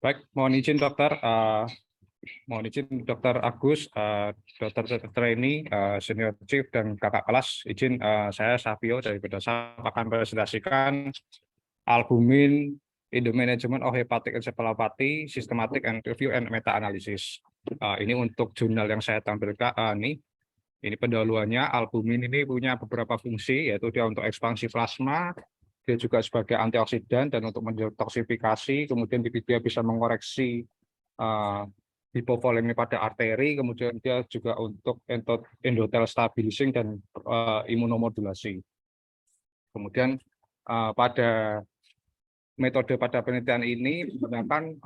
Baik, mohon izin dokter, mohon izin dokter Agus, dokter trainee, senior chief dan kakak kelas. Izin saya Savio dari Bedosap akan presentasikan albumin in the management of hepatic encephalopathy, systematic and review and meta analysis. Ini untuk jurnal yang saya tampilkan. Ini pendahuluannya. Albumin ini punya beberapa fungsi, yaitu dia untuk ekspansi plasma, dia juga sebagai antioksidan dan untuk mendetoksifikasi, kemudian dia bisa mengoreksi hipovolemi pada arteri, kemudian dia juga untuk endothel stabilizing dan imunomodulasi. Kemudian pada penelitian ini menggunakan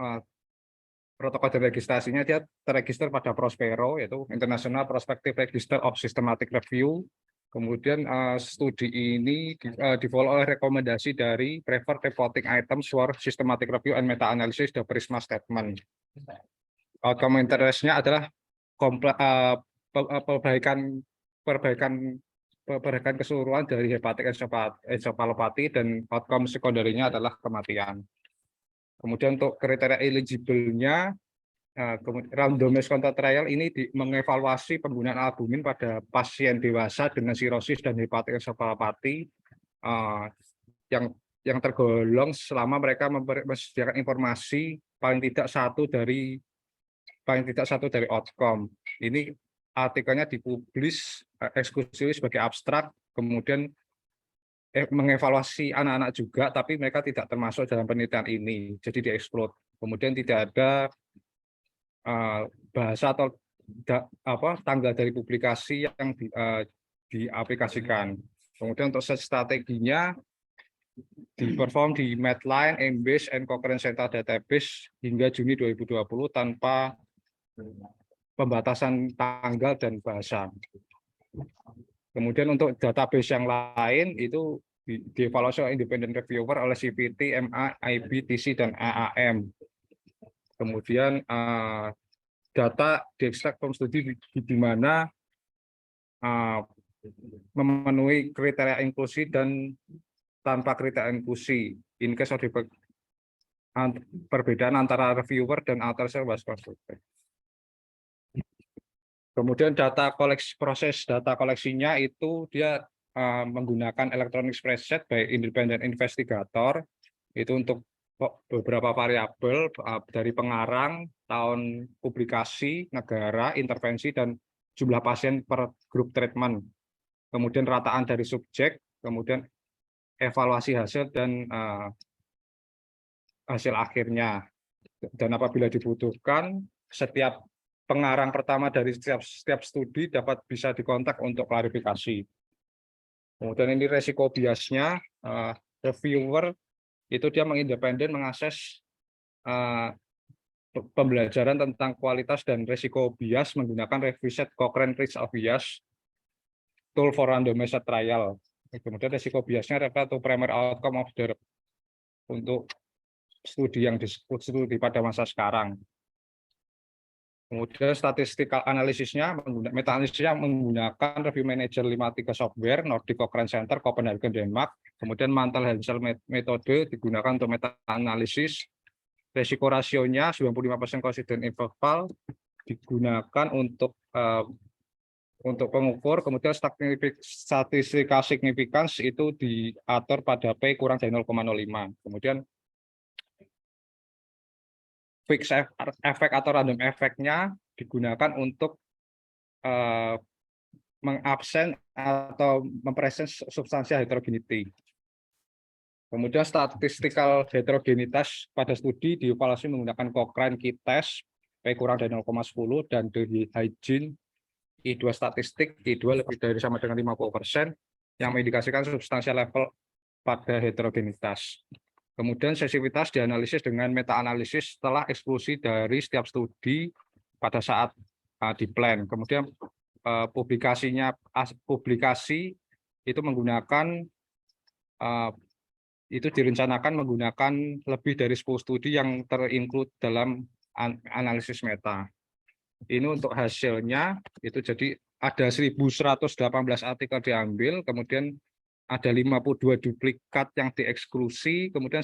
protokol dan registrasinya, dia terregister pada Prospero, yaitu International Prospective Register of Systematic Review. Kemudian studi ini di-follow oleh rekomendasi dari preferred reporting items for systematic review and meta-analysis the PRISMA statement. Outcome interest-nya adalah perbaikan keseluruhan dari hepatic encephalopathy dan outcome sekunderinya adalah kematian. Kemudian untuk kriteria eligible-nya, randomized control trial ini mengevaluasi penggunaan albumin pada pasien dewasa dengan sirosis dan hepatic encephalopathy yang tergolong selama mereka menyediakan informasi paling tidak satu dari outcome. Ini artikelnya dipublish eksklusif sebagai abstrak, kemudian mengevaluasi anak-anak juga, tapi mereka tidak termasuk dalam penelitian ini, jadi di-exclude. Kemudian tidak ada bahasa atau tanggal dari publikasi yang diaplikasikan. Kemudian untuk strateginya diperform di Medline, Embase, and Cochrane Central Database hingga Juni 2020 tanpa pembatasan tanggal dan bahasa. Kemudian untuk database yang lain itu dievaluasi oleh independent reviewer oleh CPT, MA, IB, TC, dan AAM. Kemudian data diekstrak from studi di mana memenuhi kriteria inklusi dan tanpa kriteria inklusi. In case of perbedaan antara reviewer dan author was constructed. Kemudian proses data koleksinya itu dia menggunakan electronic spreadsheet by independent investigator, itu untuk beberapa variabel dari pengarang, tahun publikasi, negara, intervensi, dan jumlah pasien per grup treatment. Kemudian rataan dari subjek, kemudian evaluasi hasil dan hasil akhirnya. Dan apabila dibutuhkan, setiap pengarang pertama dari setiap studi bisa dikontak untuk klarifikasi. Kemudian ini resiko biasnya, reviewer itu dia mengindependen mengakses pembelajaran tentang kualitas dan resiko bias menggunakan reviset Cochrane Risk of Bias tool for randomized trial. Kemudian resiko biasnya refer to primary outcome of the untuk studi yang disebut studi pada masa sekarang. Kemudian statistical analisisnya, meta-analisisnya menggunakan Review Manager 53 software, Nordic Cochrane Center, Copenhagen, Denmark. Kemudian Mantel Hansel metode digunakan untuk meta-analisis. Resiko rasionya 95% consistent interval digunakan untuk pengukur. Kemudian statistical significance itu diatur pada P kurang dari 0,05. Kemudian fixed effect atau random effect-nya digunakan untuk mengabsen atau mempresent substansial heterogeneity. Kemudian statistical heterogenitas pada studi dievaluasi menggunakan Cochrane Key Test P kurang dari 0,10 dan The Hygiene I2 statistik I2 lebih dari sama dengan 50% yang mengindikasikan substansial level pada heterogenitas. Kemudian sensitivitas dianalisis dengan meta-analisis setelah eksklusi dari setiap studi pada saat di plan. Kemudian publikasi itu menggunakan itu direncanakan menggunakan lebih dari 10 studi yang terinclude dalam analisis meta. Ini untuk hasilnya itu jadi ada 1.118 artikel diambil, kemudian ada 52 duplikat yang dieksklusi, kemudian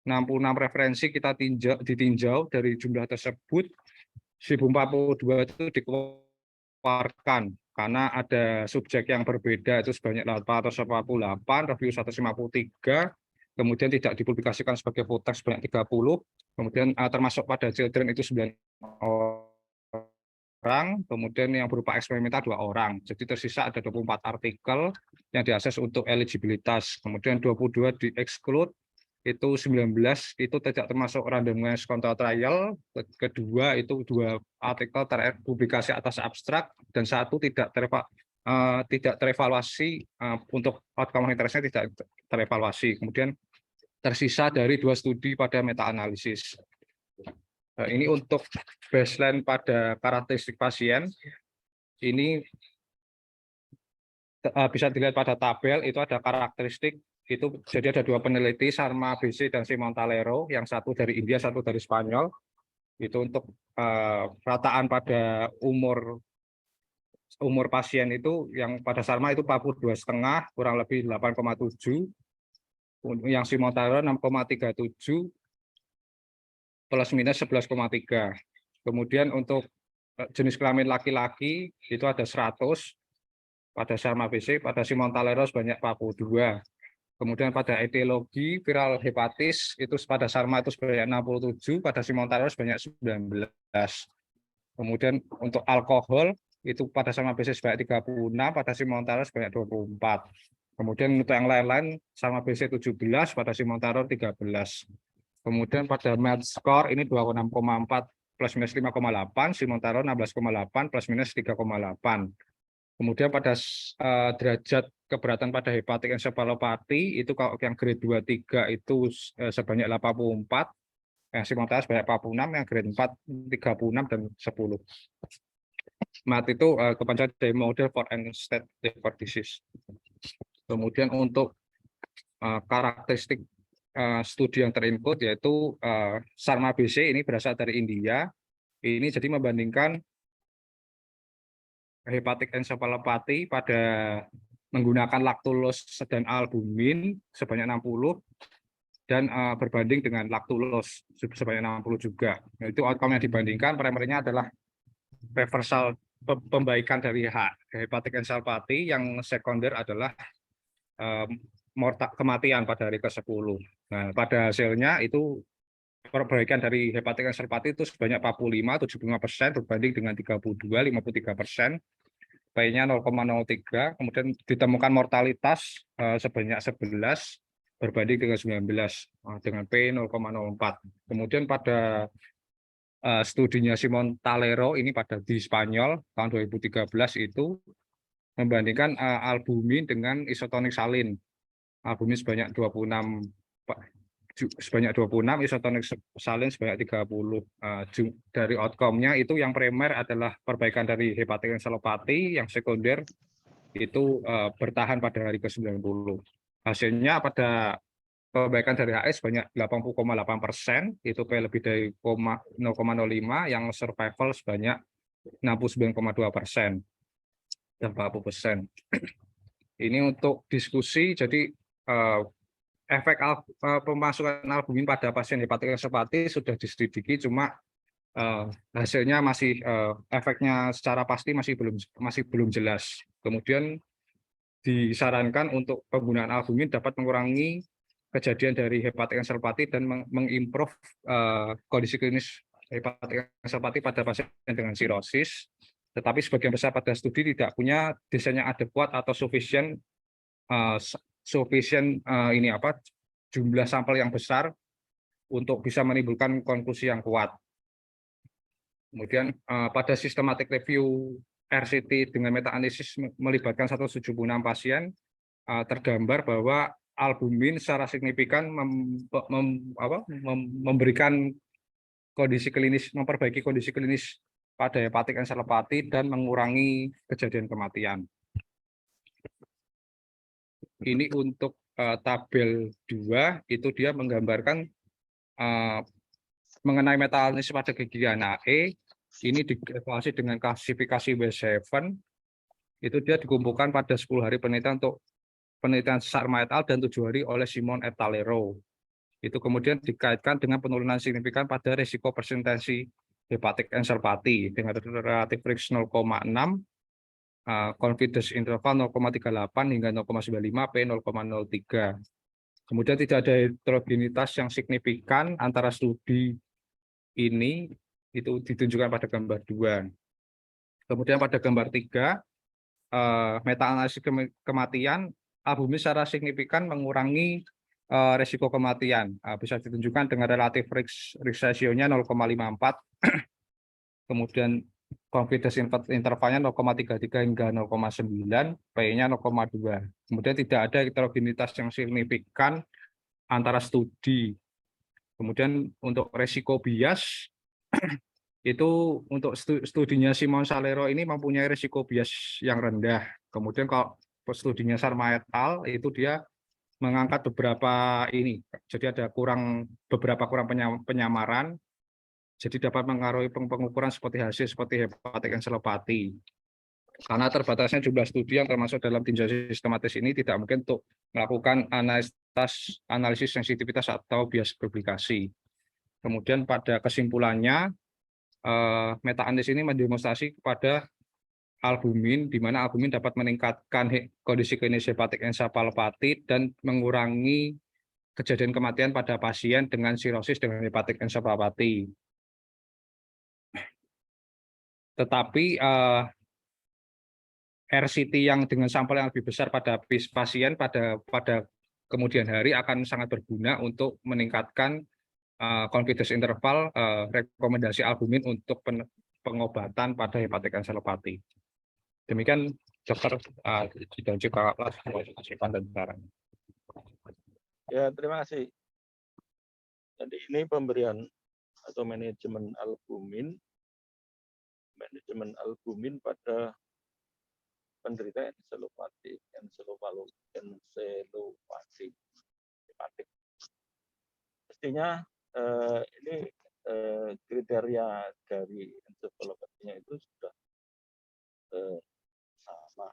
66 referensi kita ditinjau. Dari jumlah tersebut 1042 itu dikeluarkan karena ada subjek yang berbeda itu sebanyak 848, review 153, kemudian tidak dipublikasikan sebagai full text sebanyak 30, kemudian termasuk pada children itu 9 orang, kemudian yang berupa eksperimental 2 orang. Jadi tersisa ada 24 artikel yang diakses untuk eligibilitas. Kemudian 22 di-exclude, itu 19 itu tidak termasuk randomized control trial. Kedua itu 2 artikel terpublikasi atas abstrak dan 1 tidak terevaluasi untuk outcome interestnya tidak terevaluasi. Kemudian tersisa dari 2 studi pada meta-analisis. Ini untuk baseline pada karakteristik pasien. Ini bisa dilihat pada tabel, itu ada karakteristik. Itu jadi ada 2 peneliti, Sharma BC dan Simon Talero, yang satu dari India, satu dari Spanyol. Itu untuk rataan pada umur pasien itu, yang pada Sharma itu 42,5, kurang lebih 8,7. Yang Simon Talero 6,37 plus minus 11,3. Kemudian untuk jenis kelamin laki-laki itu ada 100 pada Sharma BC, pada Simon Talero sebanyak 42. Kemudian pada etiologi viral hepatis itu pada Sharma itu sebanyak 67, pada Simon Talero sebanyak 19. Kemudian untuk alkohol itu pada Sharma BC sebanyak 36, pada Simon Talero sebanyak 24. Kemudian untuk yang lain-lain Sharma BC 17, pada Simon Talero 13. Kemudian pada MELD score ini 26,4 plus minus 5,8, Simon Talero 16,8 plus minus 3,8. Kemudian pada derajat keberatan pada hepatik encephalopati itu kalau yang grade 2 3 itu sebanyak 84, yang Simon Talero sebanyak 46, yang grade 4 36 dan 10. MAT itu kepanjangan dari model for end stage liver disease. Kemudian untuk karakteristik studi yang terinput yaitu Sharma BC ini berasal dari India. Ini jadi membandingkan hepatik encephalopati pada menggunakan laktulos dan albumin sebanyak 60 dan berbanding dengan laktulos sebanyak 60 juga. Nah, itu outcome yang dibandingkan primernya adalah reversal pembaikan dari hepatik encephalopati, yang sekunder adalah kematian pada hari ke-10. Nah, pada hasilnya itu perbaikan dari hepatik encephalopati itu sebanyak 45-75% berbanding dengan 32-53%. P-nya 0,03, kemudian ditemukan mortalitas sebanyak 11 berbanding dengan 19 dengan P 0,04. Kemudian pada studinya Simon Talero ini di Spanyol tahun 2013 itu membandingkan albumin dengan isotonik salin. Albumin sebanyak 26, isotonik salin sebanyak 30. Dari outcome-nya itu yang primer adalah perbaikan dari hepatik encephalopati, yang sekunder itu bertahan pada hari ke-90. Hasilnya pada perbaikan dari HS sebanyak 80,8%, itu P lebih dari 0,05, yang survival sebanyak 69,2% dan 40%. Ini untuk diskusi, jadi efek pemasukan albumin pada pasien hepatik encephalopati sudah diselidiki, cuma hasilnya masih efeknya secara pasti masih belum jelas. Kemudian disarankan untuk penggunaan albumin dapat mengurangi kejadian dari hepatik encephalopati dan mengimprove kondisi klinis hepatik encephalopati pada pasien dengan sirosis. Tetapi sebagian besar pada studi tidak punya desain yang adekuat atau sufficient jumlah sampel yang besar untuk bisa menimbulkan konklusi yang kuat. Kemudian pada systematic review RCT dengan meta-analisis melibatkan 176 pasien, tergambar bahwa albumin secara signifikan memberikan kondisi klinis, memperbaiki kondisi klinis pada hepatik encephalopati dan mengurangi kejadian kematian. Ini untuk tabel 2, itu dia menggambarkan mengenai meta-analisis pada kegiatan AE. Ini dievaluasi dengan klasifikasi W7, itu dia dikumpulkan pada 10 hari penelitian untuk penelitian Sharma et al. Dan 7 hari oleh Simon et Talero. Itu kemudian dikaitkan dengan penurunan signifikan pada risiko persentase hepatic encephalopathy dengan relative risk 0,6, confidence interval 0,38 hingga 0,95, P 0,03. Kemudian tidak ada heterogenitas yang signifikan antara studi ini, itu ditunjukkan pada gambar 2. Kemudian pada gambar 3, meta-analisis kematian, albumin secara signifikan mengurangi risiko kematian. Bisa ditunjukkan dengan relative risk ratio-nya 0,54, kemudian confidence intervalnya 0,33 hingga 0,9, P-nya 0,2. Kemudian tidak ada heterogenitas yang signifikan antara studi. Kemudian untuk resiko bias, itu untuk studinya Simon Salero ini mempunyai risiko bias yang rendah. Kemudian kalau studinya Sharma et al. Itu dia mengangkat beberapa ini, jadi ada beberapa kurang penyamaran, jadi dapat mengaruhi pengukuran seperti hasil seperti hepatic encephalopathy. Karena terbatasnya jumlah studi yang termasuk dalam tinjauan sistematis ini, tidak mungkin untuk melakukan analisis sensitivitas atau bias publikasi. Kemudian pada kesimpulannya, meta-analisis ini mendemonstrasi kepada albumin, di mana albumin dapat meningkatkan kondisi klinis hepatic encephalopathy dan mengurangi kejadian kematian pada pasien dengan sirosis dengan hepatic encephalopathy. Tetapi RCT yang dengan sampel yang lebih besar pada pasien pada kemudian hari akan sangat berguna untuk meningkatkan confidence interval rekomendasi albumin untuk pengobatan pada hepatic encephalopathy. Demikian Dokter Sidonci Kakak Kelas dan saran. Ya, terima kasih. Jadi ini pemberian atau manajemen albumin pada penderita encephalopathy hepatik. Mestinya ini kriteria dari encephalopathy-nya itu sudah sama.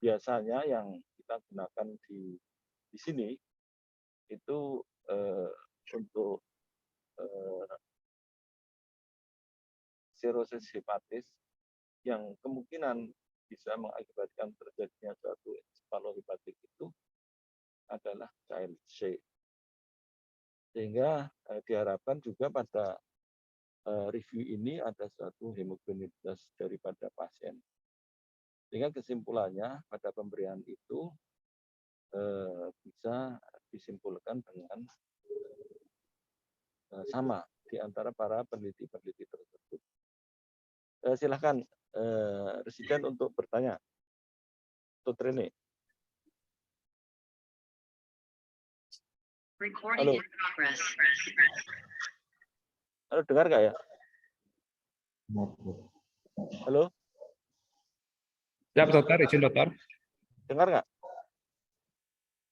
Biasanya yang kita gunakan di sini itu untuk sirosis hepatis yang kemungkinan bisa mengakibatkan terjadinya suatu encephalohepatic itu adalah child C. Sehingga diharapkan juga pada review ini ada suatu homogenitas daripada pasien. Sehingga kesimpulannya pada pemberian itu bisa disimpulkan dengan sama di antara para peneliti-peneliti tersebut. Silakan Residen untuk bertanya. Dr. Rene. Halo. Halo, dengar nggak ya? Halo? Ya, Dokter, izin Dokter. Dengar nggak?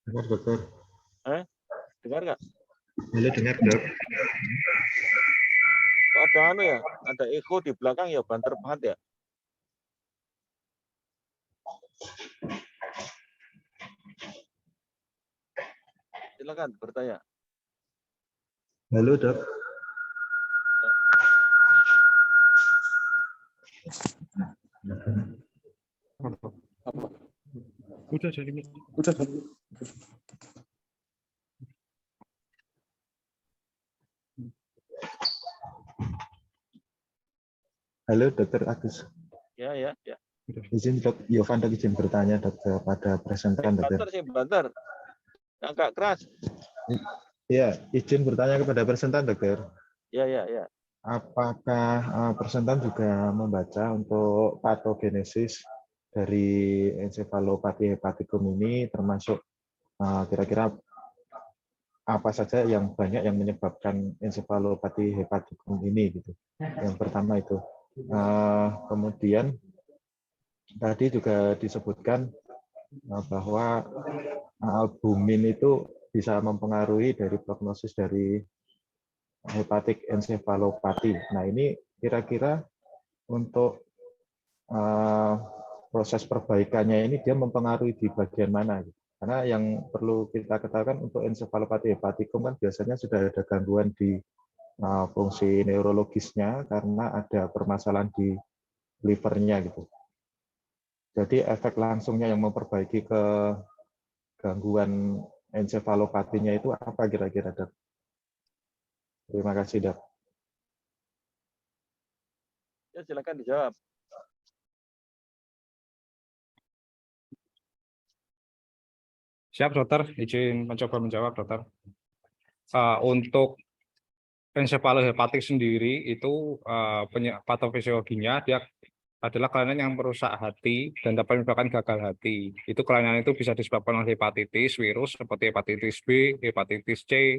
Dengar, Dokter. Dengar nggak? Halo, dengar, Dok. Kok ada ya? Ada echo di belakang ya, banter banget ya? Silakan bertanya. Halo, Dok. Apa? Udah jadi. Halo, Dokter Agus. Ya. Izin Dok, Yovan Dok izin bertanya Dok kepada presentan Dokter. Banter. Agak keras. Iya, izin bertanya kepada presentan Dokter. Ya. Apakah presentan juga membaca untuk patogenesis dari encephalopathy hepatikum ini, termasuk kira-kira apa saja yang banyak yang menyebabkan encephalopathy hepatikum ini gitu. Yang pertama itu. Kemudian tadi juga disebutkan bahwa albumin itu bisa mempengaruhi dari prognosis dari hepatic encephalopathy. Nah, ini kira-kira untuk proses perbaikannya ini dia mempengaruhi di bagian mana? Karena yang perlu kita ketahui untuk ensefalopati hepatikum kan biasanya sudah ada gangguan di fungsi neurologisnya karena ada permasalahan di livernya gitu. Jadi efek langsungnya yang memperbaiki ke gangguan ensefalopatinya itu apa kira-kira, Dok? Terima kasih, Dok. Ya, silakan dijawab. Siap, dokter. Izin mencoba menjawab, dokter. Untuk ensefalohepatik sendiri itu patofisiologinya dia adalah kelainan yang merusak hati dan dapat menyebabkan gagal hati. Itu kelainan itu bisa disebabkan oleh hepatitis virus seperti hepatitis B, hepatitis C,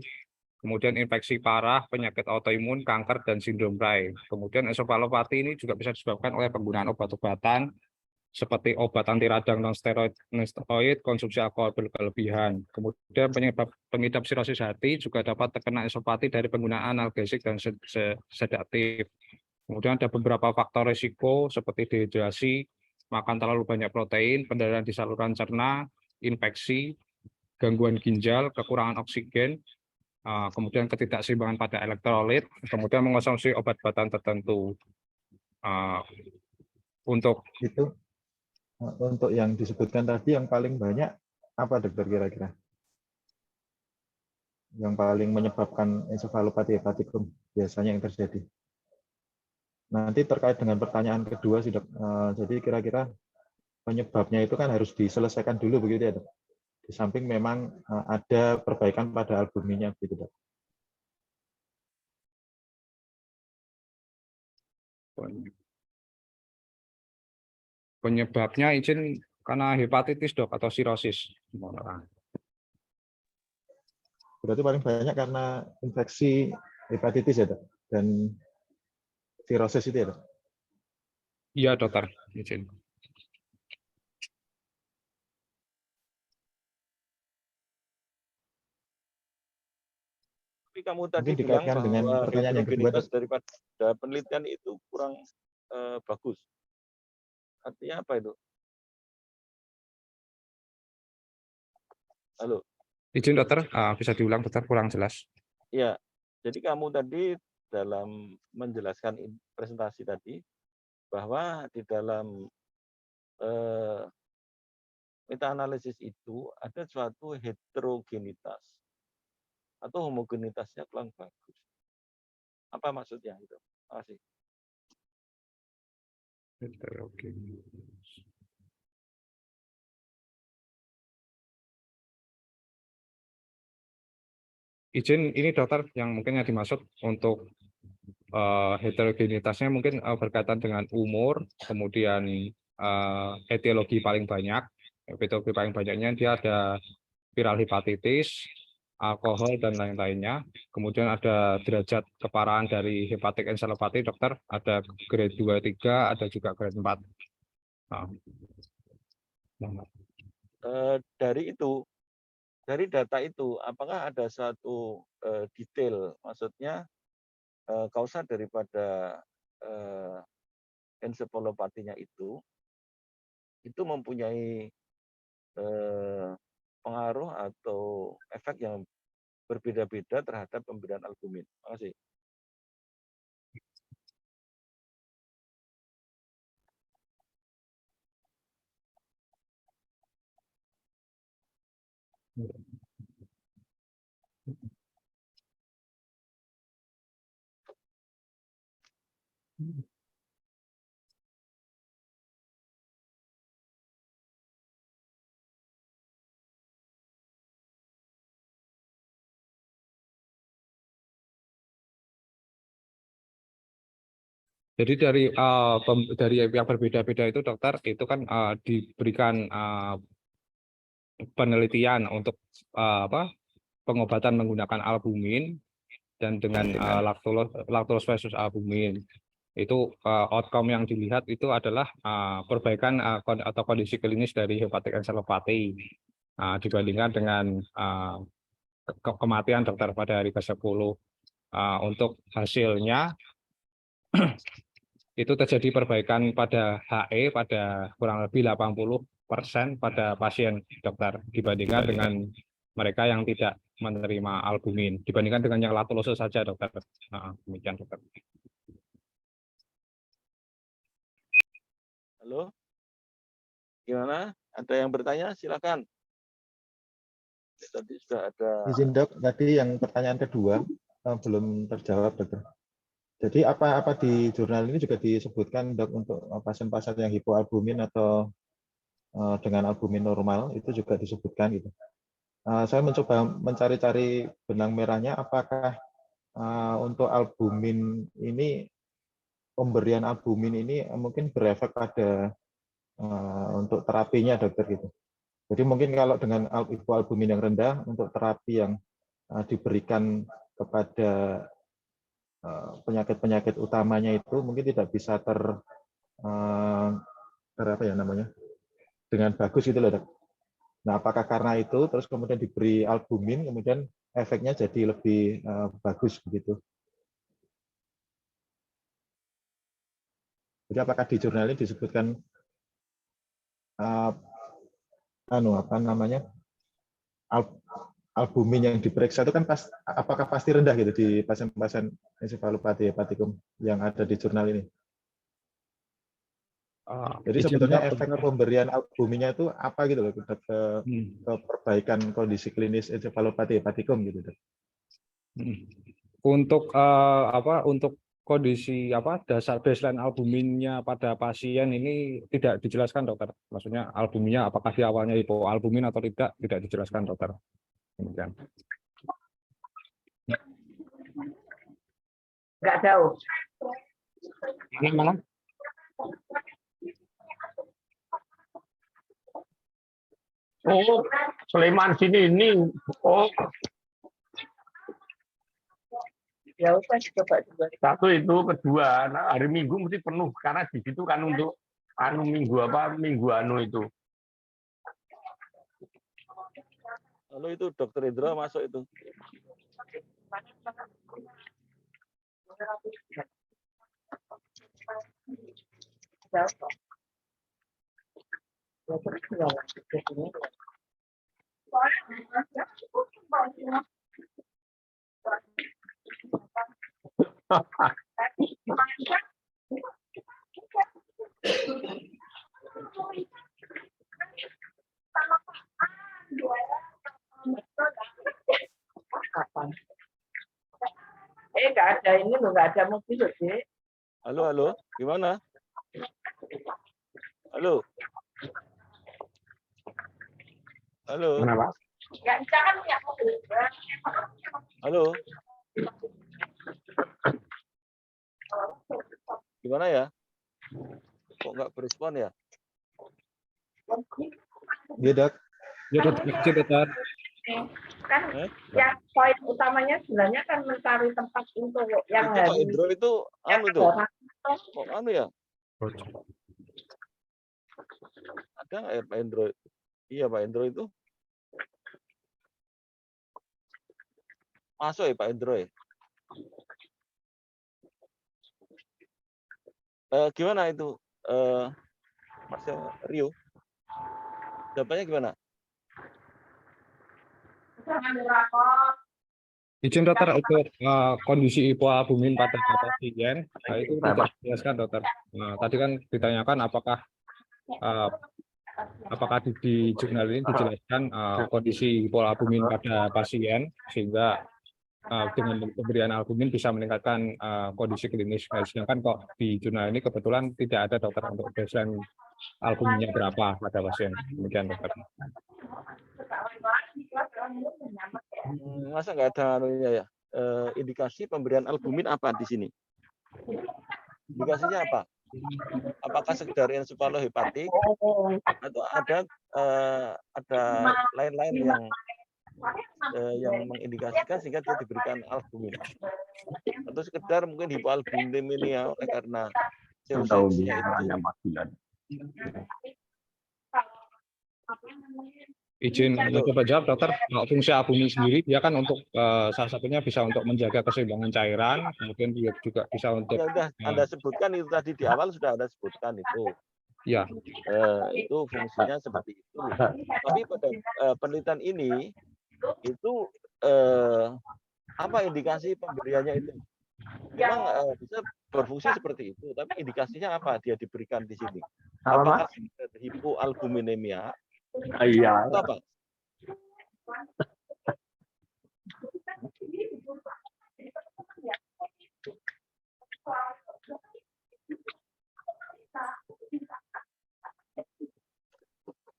kemudian infeksi parah, penyakit autoimun, kanker, dan sindrom Ray. Kemudian ensefalopati ini juga bisa disebabkan oleh penggunaan obat-obatan seperti obat anti radang non-steroid, konsumsi alkohol berlebihan. Kemudian pengidap sirosis hati juga dapat terkena ensefalopati dari penggunaan analgesik dan sedatif. Kemudian ada beberapa faktor risiko seperti dehidrasi, makan terlalu banyak protein, pendarahan di saluran cerna, infeksi, gangguan ginjal, kekurangan oksigen, kemudian ketidakseimbangan pada elektrolit, kemudian mengonsumsi obat-obatan tertentu. Untuk yang disebutkan tadi yang paling banyak apa, dokter, kira-kira? Yang paling menyebabkan ensefalopati hepatikum biasanya yang terjadi. Nanti terkait dengan pertanyaan kedua sih, Dok. Jadi kira-kira penyebabnya itu kan harus diselesaikan dulu begitu ya, Dok. Di samping memang ada perbaikan pada albuminnya begitu, Dok. penyebabnya izin karena hepatitis, Dok, atau sirosis. Berarti paling banyak karena infeksi hepatitis ya, Dok, dan virosis itu ya, Dok? Iya, dokter, izin. Tapi kamu tadi Mungkin bilang dikaitkan dengan bahwa pertanyaan yang kedua, heterogenitas Dok. daripada penelitian itu kurang bagus. Artinya apa itu? Halo. Izin, dokter, bisa diulang, dokter, kurang jelas. Ya, jadi kamu tadi dalam menjelaskan presentasi tadi bahwa di dalam meta-analisis itu ada suatu heterogenitas atau homogenitasnya kurang bagus. Apa maksudnya itu? Terima kasih. Izin, ini dokter yang mungkin yang dimaksud untuk heterogenitasnya mungkin berkaitan dengan umur, kemudian etiologi paling banyak. Etiologi paling banyaknya dia ada viral hepatitis, alkohol, dan lain-lainnya. Kemudian ada derajat keparahan dari hepatik encephalopati, dokter. Ada grade 2, 3, ada juga grade 4. Dari data itu, apakah ada suatu detail, maksudnya kausa daripada ensefalopatinya itu mempunyai pengaruh atau efek yang berbeda-beda terhadap pemberian albumin. Terima kasih. Jadi dari yang berbeda-beda itu, dokter, itu kan diberikan penelitian untuk pengobatan menggunakan albumin dan dengan lactulose versus albumin. Itu outcome yang dilihat itu adalah perbaikan atau kondisi klinis dari hepatik encephalopati dibandingkan dengan kematian, dokter, pada hari ke-10. Untuk hasilnya itu terjadi perbaikan pada HE pada kurang lebih 80 pada pasien, dokter, dibandingkan dengan mereka yang tidak menerima albumin, dibandingkan dengan yang latulose saja, dokter. Nah, demikian, dokter. Halo, gimana? Ada yang bertanya? Silakan. Tadi sudah ada. Izin dok, tadi yang pertanyaan kedua belum terjawab dokter. Jadi apa di jurnal ini juga disebutkan dok untuk pasien-pasien yang hipoalbumin atau dengan albumin normal itu juga disebutkan gitu. Saya mencoba mencari-cari benang merahnya apakah untuk albumin ini pemberian albumin ini mungkin berefek pada untuk terapinya dokter gitu. Jadi mungkin kalau dengan hipoalbumin yang rendah untuk terapi yang diberikan kepada penyakit-penyakit utamanya itu mungkin tidak bisa apa ya namanya dengan bagus gitu loh dok. Nah apakah karena itu terus kemudian diberi albumin kemudian efeknya jadi lebih bagus begitu? Jadi apakah di jurnal ini disebutkan apa namanya albumin yang diperiksa itu kan apakah pasti rendah gitu di pasien-pasien ensefalopati hepatikum yang ada di jurnal ini? Jadi sebetulnya efek pemberian albuminnya itu apa gitu loh ke perbaikan kondisi klinis ensefalopati hepatikum gitu. Untuk untuk kondisi dasar baseline albuminnya pada pasien ini tidak dijelaskan dokter. Maksudnya albuminnya apakah di awalnya hipoalbumin atau tidak dijelaskan dokter. Demikian. Nggak jauh. Mana? Oh, Sleman sini ini. Oh. Ya udah coba juga. Satu itu, kedua, nah, hari Minggu mesti penuh karena di situ kan untuk minggu itu. Lalu itu Dokter Indra masuk itu. Nggak ada ini loh, nggak ada mobil loh, Dek. Halo, gimana? Halo. Kenapa? Nggak bisa kan punya mobil. Halo. Gimana ya? Kok nggak berespon ya? Iya dok. Ya dokter. Kan yang poin utamanya sebenarnya kan mencari tempat untuk yang Pak Indro itu tuh. Kok ya? Ada nggak ya Pak Indro? Iya Pak Indro itu. Masuk ya Pak Indro ya? Gimana itu? Mas Rio? Jawabannya gimana? Izin dokter untuk kondisi hipoalbumin pada pasien itu tidak dijelaskan dokter. Tadi kan ditanyakan apakah di jurnal ini dijelaskan kondisi hipoalbumin pada pasien sehingga dengan pemberian albumin bisa meningkatkan kondisi klinis. Sedangkan kok di jurnal ini kebetulan tidak ada dokter untuk baseline albuminnya berapa pada pasien. Demikian dokter. Masa nggak ada anunya ya? Indikasi pemberian albumin apa di sini? Indikasinya apa? Apakah sekedar ensefalohepatik atau ada lain-lain yang mengindikasikan sehingga dia diberikan albumin? Atau sekedar mungkin hipoalbuminemia oleh karena sel-selnya itu. Izin coba jawab dokter. Fungsi albumin sendiri dia kan untuk salah satunya bisa untuk menjaga keseimbangan cairan, kemudian dia juga bisa untuk Anda sebutkan itu tadi di awal sudah Anda sebutkan itu. Ya, Itu fungsinya seperti itu. Tapi pada penelitian ini itu apa indikasi pemberiannya itu? Memang bisa berfungsi seperti itu, tapi indikasinya apa dia diberikan di sini? Apa Mas? Apakah hipoalbuminemia Iya. atau apa?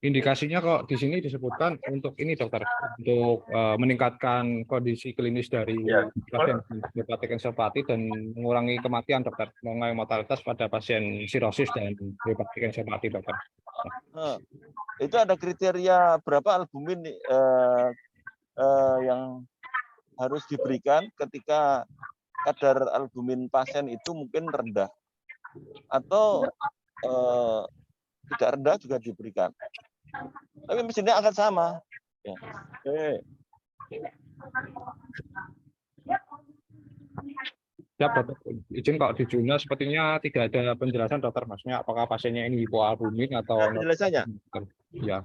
indikasinya kok di sini disebutkan untuk ini dokter, untuk meningkatkan kondisi klinis dari Ya. pasien hepatik encephaliti dan mengurangi kematian dokter, mengurangi mortalitas pada pasien sirosis dan hepatik encephaliti dokter. Nah, itu ada kriteria berapa albumin yang harus diberikan ketika kadar albumin pasien itu mungkin rendah atau tidak rendah juga diberikan. Tapi mesinnya akan sama. Ya. Oke. Siap dokter, izin kalau di jurnal sepertinya tidak ada penjelasan dokter, maksudnya apakah pasiennya ini hipoalbumin atau Ada penjelasannya? ya.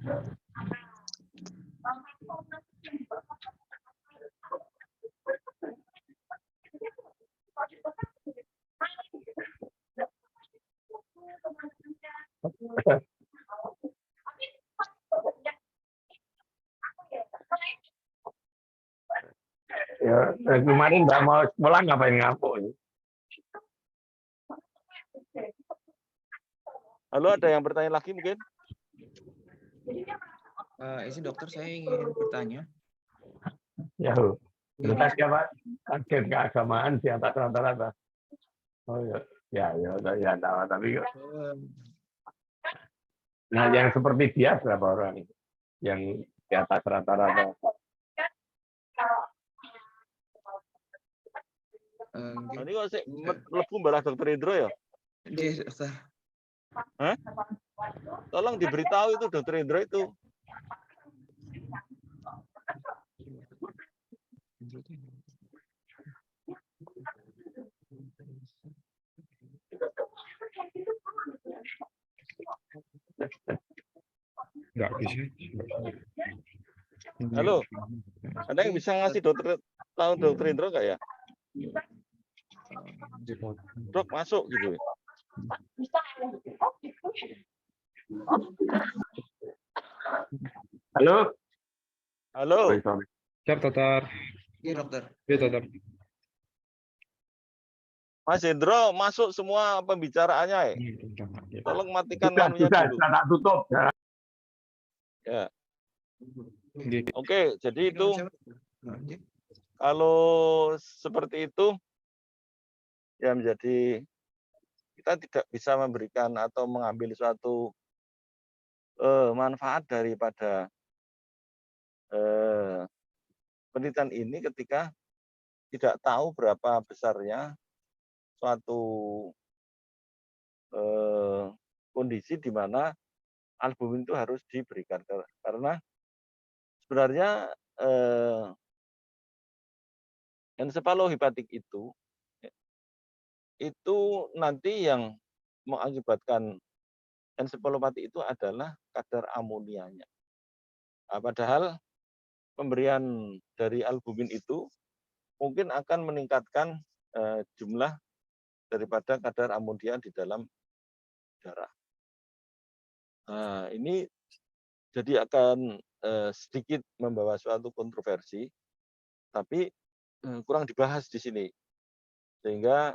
Ya, kemarin nggak mau sekolah ngapain ngapuk? Halo, ada yang bertanya lagi mungkin? Izin dokter, saya ingin bertanya. Ya, terus siapa? Agen keagamaan di atas rata-rata. Oh ya, tahu tapi nah yang seperti dia berapa orang yang di atas rata-rata? Ini kok sih mlebu malah dokter Indro ya? Iya, dokter. Hah? Tolong diberitahu itu dokter Indro itu. Nggak bisa. Halo, ada yang bisa ngasih tahu dokter Indro nggak ya? Dok masuk gitu. Halo? Halo. Siap dokter. Iya, dokter. Iya dokter. Mas Indro masuk semua pembicaraannya ya. Tolong matikan manunya dulu. Sudah tak tutup. Ya. Oke, jadi itu kalau seperti itu ya menjadi kita tidak bisa memberikan atau mengambil suatu manfaat daripada penelitian ini ketika tidak tahu berapa besarnya suatu kondisi di mana albumin itu harus diberikan, karena sebenarnya ensefalohepatik itu nanti yang mengakibatkan ensefalopati itu adalah kadar amonianya. Nah, padahal pemberian dari albumin itu mungkin akan meningkatkan jumlah daripada kadar amonia di dalam darah. Nah, ini jadi akan sedikit membawa suatu kontroversi, tapi kurang dibahas di sini. Sehingga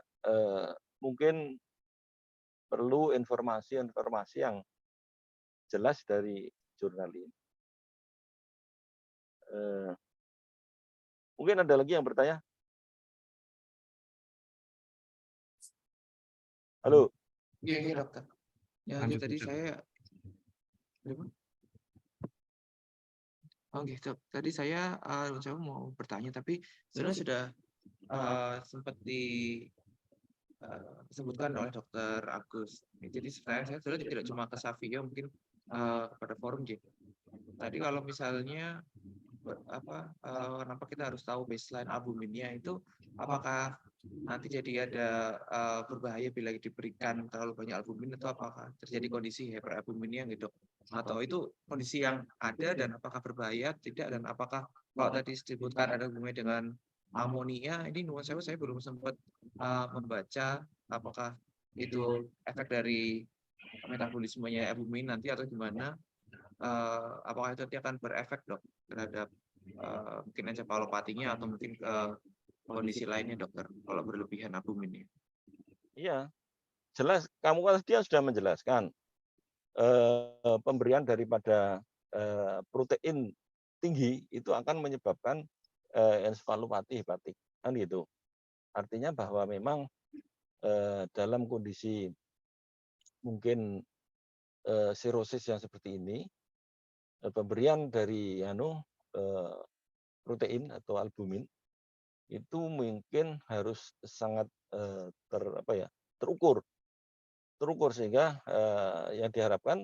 mungkin perlu informasi-informasi yang jelas dari jurnal ini. Mungkin ada lagi yang bertanya? Halo? Iya, dokter. Ya, tadi saya... Oh gitu. Tadi saya mencoba mau bertanya, tapi sebenarnya sudah sempat disebutkan oleh dokter Agus. Jadi saya sebenarnya tidak cuma ke Savio, mungkin kepada forum J. Tadi kalau misalnya kenapa kita harus tahu baseline albuminnya itu, apakah nanti jadi ada berbahaya bila diberikan terlalu banyak albumin, atau apakah terjadi kondisi hyperalbuminia gitu, atau itu kondisi yang ada dan apakah berbahaya tidak, dan apakah kalau tadi disebutkan ada hubungannya dengan amonia, ini nuansa saya belum sempat membaca apakah itu efek dari metabolismenya albumin nanti atau gimana. Apakah itu nanti akan berefek dok terhadap mungkin encefalopatinya atau mungkin kondisi lainnya dokter kalau berlebihan albuminnya? Iya, jelas. Kamu kan dia sudah menjelaskan pemberian daripada protein tinggi itu akan menyebabkan ensefalopati hepatik, kan gitu. Artinya bahwa memang dalam kondisi mungkin sirosis yang seperti ini, pemberian dari protein atau albumin itu mungkin harus sangat terukur sehingga yang diharapkan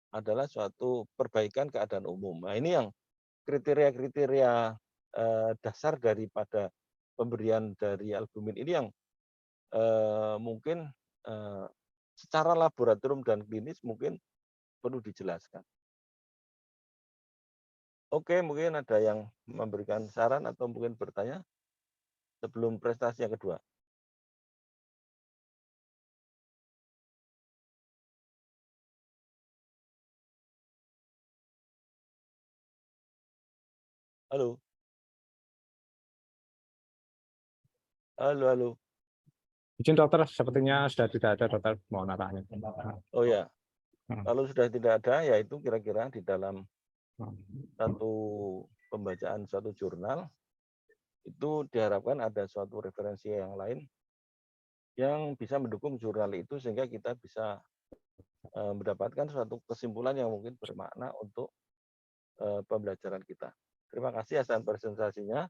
adalah suatu perbaikan keadaan umum. Nah, ini yang kriteria-kriteria dasar daripada pemberian dari albumin ini yang mungkin secara laboratorium dan klinis mungkin perlu dijelaskan. Oke, mungkin ada yang memberikan saran atau mungkin bertanya sebelum prestasi yang kedua. Halo. Halo, halo. Izin dokter, sepertinya sudah tidak ada dokter mau naranya. Oh ya, kalau sudah tidak ada, yaitu kira-kira di dalam satu pembacaan suatu jurnal, itu diharapkan ada suatu referensi yang lain yang bisa mendukung jurnal itu sehingga kita bisa mendapatkan suatu kesimpulan yang mungkin bermakna untuk pembelajaran kita. Terima kasih atas presentasinya.